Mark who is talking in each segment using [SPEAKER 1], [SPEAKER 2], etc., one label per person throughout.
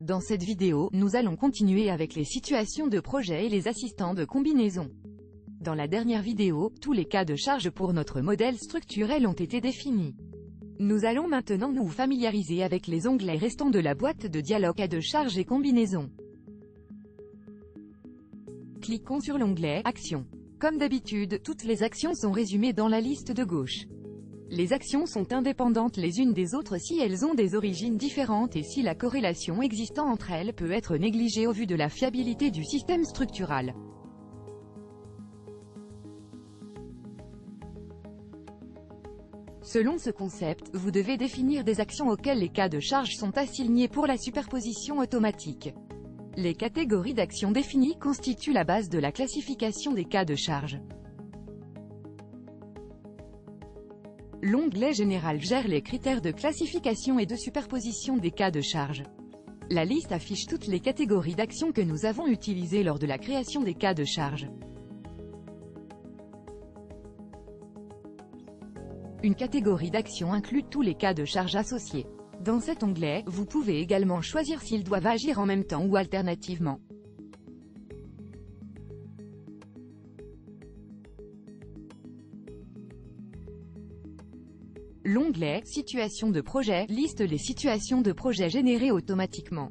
[SPEAKER 1] Dans cette vidéo, nous allons continuer avec les situations de projet et les assistants de combinaison. Dans la dernière vidéo, tous les cas de charge pour notre modèle structurel ont été définis. Nous allons maintenant nous familiariser avec les onglets restants de la boîte de dialogue cas de charge et combinaison. Cliquons sur l'onglet « Actions ». Comme d'habitude, toutes les actions sont résumées dans la liste de gauche. Les actions sont indépendantes les unes des autres si elles ont des origines différentes et si la corrélation existant entre elles peut être négligée au vu de la fiabilité du système structural. Selon ce concept, vous devez définir des actions auxquelles les cas de charge sont assignés pour la superposition automatique. Les catégories d'actions définies constituent la base de la classification des cas de charge. L'onglet général gère les critères de classification et de superposition des cas de charge. La liste affiche toutes les catégories d'actions que nous avons utilisées lors de la création des cas de charge. Une catégorie d'actions inclut tous les cas de charge associés. Dans cet onglet, vous pouvez également choisir s'ils doivent agir en même temps ou alternativement. L'onglet « Situations de projet » liste les situations de projet générées automatiquement.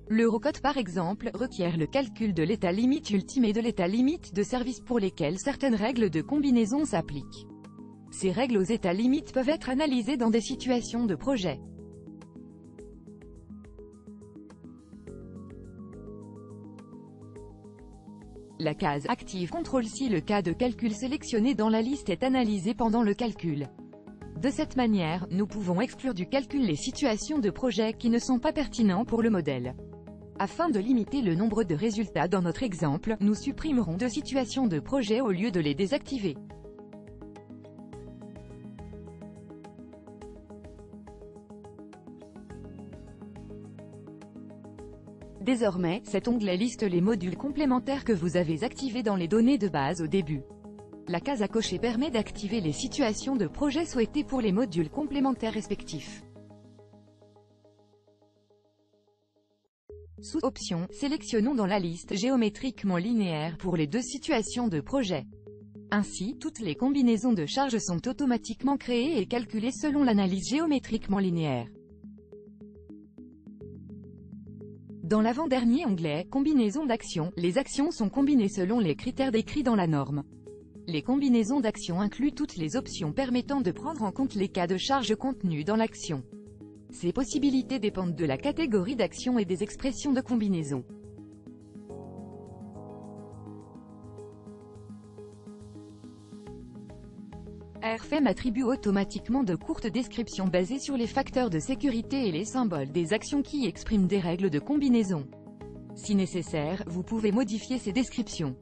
[SPEAKER 1] L'Eurocode par exemple, requiert le calcul de l'état limite ultime et de l'état limite de service pour lesquels certaines règles de combinaison s'appliquent. Ces règles aux états limites peuvent être analysées dans des situations de projet. La case « Active » contrôle si le cas de calcul sélectionné dans la liste est analysé pendant le calcul. De cette manière, nous pouvons exclure du calcul les situations de projet qui ne sont pas pertinents pour le modèle. Afin de limiter le nombre de résultats dans notre exemple, nous supprimerons 2 situations de projet au lieu de les désactiver. Désormais, cet onglet liste les modules complémentaires que vous avez activés dans les données de base au début. La case à cocher permet d'activer les situations de projet souhaitées pour les modules complémentaires respectifs. Sous Options, sélectionnons dans la liste géométriquement linéaire pour les 2 situations de projet. Ainsi, toutes les combinaisons de charges sont automatiquement créées et calculées selon l'analyse géométriquement linéaire. Dans l'avant-dernier onglet « Combinaison d'actions », les actions sont combinées selon les critères décrits dans la norme. Les combinaisons d'actions incluent toutes les options permettant de prendre en compte les cas de charge contenus dans l'action. Ces possibilités dépendent de la catégorie d'action et des expressions de combinaison. RFEM attribue automatiquement de courtes descriptions basées sur les facteurs de sécurité et les symboles des actions qui expriment des règles de combinaison. Si nécessaire, vous pouvez modifier ces descriptions.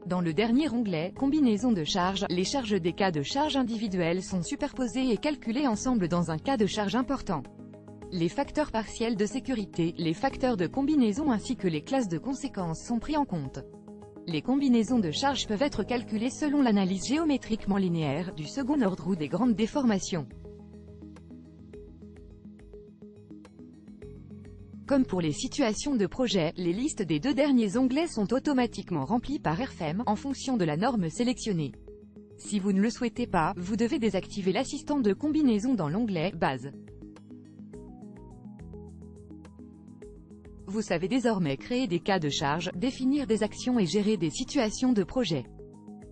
[SPEAKER 1] Dans le dernier onglet « Combinaison de charges », les charges des cas de charge individuels sont superposées et calculées ensemble dans un cas de charge important. Les facteurs partiels de sécurité, les facteurs de combinaison ainsi que les classes de conséquences sont pris en compte. Les combinaisons de charges peuvent être calculées selon l'analyse géométriquement linéaire, du second ordre ou des grandes déformations. Comme pour les situations de projet, les listes des 2 derniers onglets sont automatiquement remplies par RFEM en fonction de la norme sélectionnée. Si vous ne le souhaitez pas, vous devez désactiver l'assistant de combinaison dans l'onglet « Base ». Vous savez désormais créer des cas de charge, définir des actions et gérer des situations de projet.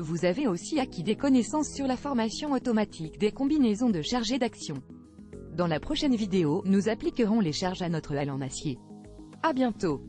[SPEAKER 1] Vous avez aussi acquis des connaissances sur la formation automatique des combinaisons de charges et d'actions. Dans la prochaine vidéo, nous appliquerons les charges à notre halle en acier. À bientôt.